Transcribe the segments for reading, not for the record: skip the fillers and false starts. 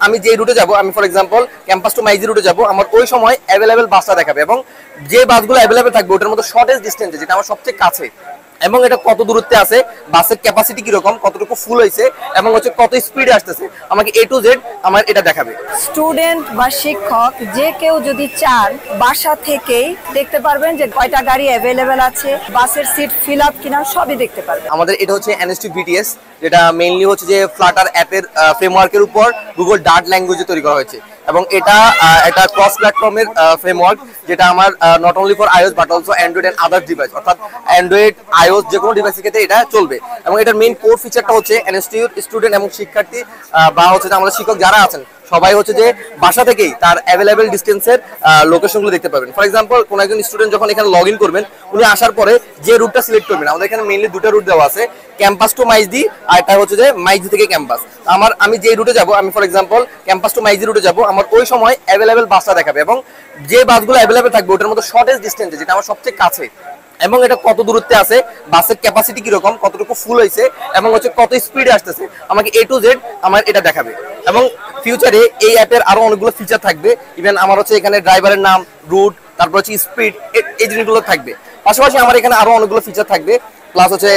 আমি যে রুটে যাব, আমি for example campus two Maiji রুটে যাব, আমার ওই সময় অ্যাভেলেবেল বাসটা দেখাবে এবং যে বাসগুলো অ্যাভেলেবেল থাকবে ওটার মধ্যে শর্টেস্ট ডিস্টেন্সে, যেটা আমার সবচেয়ে কাছে, এবং এটা কত দূরত্বে আছে, বাসের ক্যাপাসিটি কিরকম, কতটুকু ফুল হয়েছে, এবং হচ্ছে কত স্পিডে আসতেছে, আমাকে A to Z আমার এটা দেখাবে। স্টুডেন্ট বা শিক্ষক যে কেউ যদি চান বাসা থেকেই দেখতে পারবেন যে কয়টা গাড়ি অ্যাভেলেবেল আছে, বাসের সিট ফিল আপ কিনা সবই দেখতে পারবেন। আমাদের এটা হচ্ছে NS2 BTS, যেটা মেইনলি হচ্ছে যে ফ্লাটার অ্যাপের ফ্রেমওয়ার্কের উপর গুগল ডার্ট ল্যাঙ্গুয়েজে তৈরি করা হয়েছে, এবং এটা একটা ক্রস প্ল্যাটফর্মের ফ্রেমওয়ার্ক, যেটা আমার not only for iOS but also android and other device, অর্থাৎ অ্যান্ড্রয়েড iOS যে কোনো ডিভাইসের ক্ষেত্রে এটা চলবে। এবং এটার মেইন কোর ফিচারটা হচ্ছে NS2 স্টুডেন্ট এবং শিক্ষার্থী বা হচ্ছে যে আমাদের শিক্ষক যারা আছেন সবাই হচ্ছে যে বাসা থেকেই তার অ্যাভেলেবেল ডিস্টেন্সের লোকেশনগুলো দেখতে পাবেন। ফর এক্সাম্পল কোনো একজন স্টুডেন্ট যখন এখানে লগ ইন করবেন, উনি আসার পরে যে রুটটা সিলেক্ট করবেন, আমাদের এখানে মেইনলি দুটো রুট দেওয়া আছে, ক্যাম্পাস টু মাইজি আর এটা হচ্ছে যে মাইজি থেকে ক্যাম্পাস। আমি যে রুটে যাব, আমি for example campus two Maiji রুটে যাব, আমার ওই সময় অ্যাভেলেবেল বাসটা দেখাবে এবং যে বাসগুলো অ্যাভেলেবেল থাকবে ওটার মধ্যে শর্টেস্ট ডিস্টেন্সে, যেটা আমার সবচেয়ে কাছে, এবং এটা কত দূরত্বে আছে, বাসের ক্যাপাসিটি কিরকম, কতটুকু ফুল হয়েছে, এবং হচ্ছে কত স্পিডে আসতেছে, আমাকে A to Z আমার এটা দেখাবে। এবং ফিউচারে এই অ্যাপের আরো অনেকগুলো ফিচার থাকবে, ইভেন আমার হচ্ছে এখানে ড্রাইভারের নাম, রুট, তারপর হচ্ছে স্পিড, এই জিনিসগুলো থাকবে। পাশাপাশি আমার এখানে আরো অনেকগুলো ফিচার থাকবে, প্লাস হচ্ছে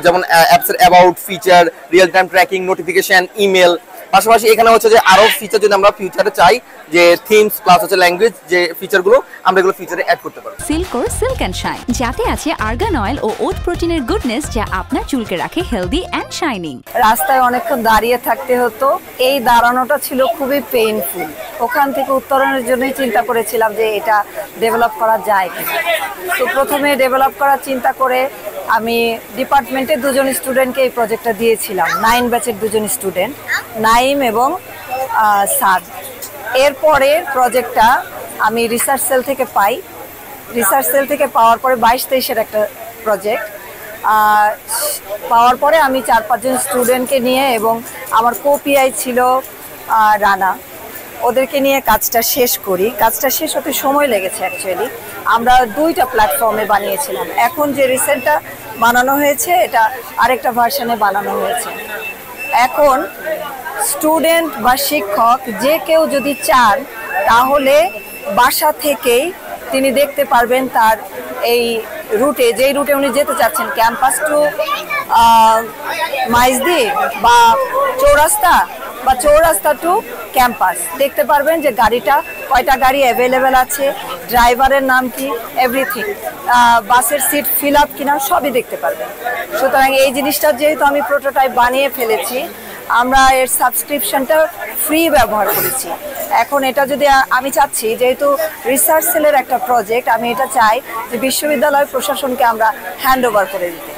যেমন অ্যাপসের about feature, real time tracking, notification, email. পাশাপাশি এখানে হচ্ছে যে আরো ফিচার যদি আমরা ফিউচারে চাই, যে থিমস প্লাস হচ্ছে ল্যাঙ্গুয়েজ, যে ফিচারগুলো আমরা এগুলো ফিচারে অ্যাড করতে পারবো। সিল্কোর সিল্ক অ্যান্ড শাইন, যাতে আছে আর্গান অয়েল ও ওট প্রোটিনের গুডনেস, যা আপনার চুলকে রাখে হেলদি অ্যান্ড শাইনিং। রাস্তায় অনেকক্ষণ দাঁড়িয়ে থাকতে হতো, এই দাঁড়ানোটা ছিল খুবই পেইনফুল। ওখান থেকে উত্তরণের জন্যই চিন্তা করেছিলাম যে এটা ডেভেলপ করা যায় কিনা। তো প্রথমে ডেভেলপ করার চিন্তা করে আমি ডিপার্টমেন্টের দুজন স্টুডেন্টকে এই প্রজেক্টটা দিয়েছিলাম, 9 ব্যাচের দুজন স্টুডেন্ট, নাইম এবং সাদ। এরপরে প্রজেক্টটা আমি রিসার্চ সেল থেকে পাই, রিসার্চ সেল থেকে পাওয়ার পরে 22-23-এর একটা প্রজেক্ট পাওয়ার পরে আমি 4-5 জন স্টুডেন্টকে নিয়ে এবং আমার কোপিআই ছিল রানা, ওদেরকে নিয়ে কাজটা শেষ করি। কাজটা শেষ হতে সময় লেগেছে অ্যাকচুয়ালি। আমরা 2টা প্ল্যাটফর্মে বানিয়েছিলাম, এখন যে রিসেন্টটা বানানো হয়েছে এটা আরেকটা ভার্সনে বানানো হয়েছে। এখন স্টুডেন্ট বা শিক্ষক যে কেউ যদি চান তাহলে বাসা থেকেই তিনি দেখতে পারবেন তার এই রুটে, যেই রুটে উনি যেতে চাচ্ছেন, ক্যাম্পাস টু মাইজদি বা চৌরাস্তা টু ক্যাম্পাস, দেখতে পারবেন যে গাড়িটা কয়টা গাড়ি অ্যাভেলেবেল আছে, ড্রাইভারের নাম কি, এভরিথিং, বাসের সিট ফিল আপ কিনা সবই দেখতে পারবেন। সুতরাং এই জিনিসটা যেহেতু আমি প্রোটোটাইপ বানিয়ে ফেলেছি, আমরা এর সাবস্ক্রিপশনটা ফ্রি ব্যবহার করেছি। এখন এটা যদি আমি চাচ্ছি, যেহেতু রিসার্চ সেলের একটা প্রজেক্ট, আমি এটা চাই যে বিশ্ববিদ্যালয় প্রশাসনকে আমরা হ্যান্ড ওভার করে দিতে।